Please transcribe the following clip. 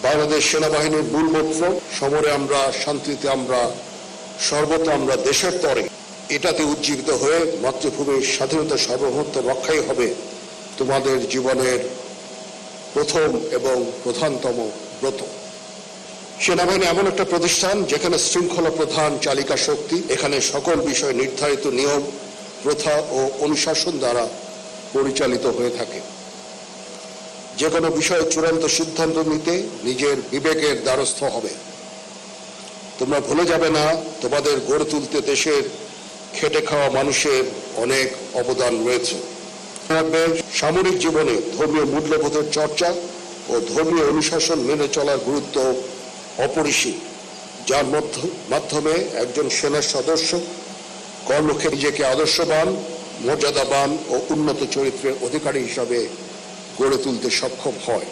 বাংলাদেশ সেনাবাহিনীর মূল মন্ত্র, সমরে আমরা, শান্তিতে আমরা, সর্বত্র আমরা, দেশের তরে, এটাতে উজ্জীবিত হয়ে মাতৃভূমির স্বাধীনতা সার্বভৌমত্ব রক্ষাই হবে তোমাদের জীবনের প্রথম এবং প্রধানতম ব্রত। সেনাবাহিনী এমন একটা প্রতিষ্ঠান যেখানে শৃঙ্খলা প্রধান চালিকা শক্তি। এখানে সকল বিষয় নির্ধারিত নিয়ম, প্রথা ও অনুশাসন দ্বারা পরিচালিত হয়ে থাকে। যে কোনো বিষয়ে চূড়ান্ত সিদ্ধান্ত নিতে নিজের বিবেকের দ্বারস্থ হবে। তোমরা ভুলে যাবে না, তোমাদের গড়ে তুলতে দেশের খেটে খাওয়া মানুষের অনেক অবদান রয়েছে। সামরিক জীবনে ধর্মীয় মূল্যবোধের চর্চা ও ধর্মীয় অনুশাসন মেনে চলার গুরুত্ব অপরিসীম, যার মাধ্যমে একজন সেনা সদস্য কর্মক্ষেত্রে নিজেকে আদর্শবান, মর্যাদাবান ও উন্নত চরিত্রের অধিকারী হিসাবে গড়ে তুলতে সক্ষম হয়।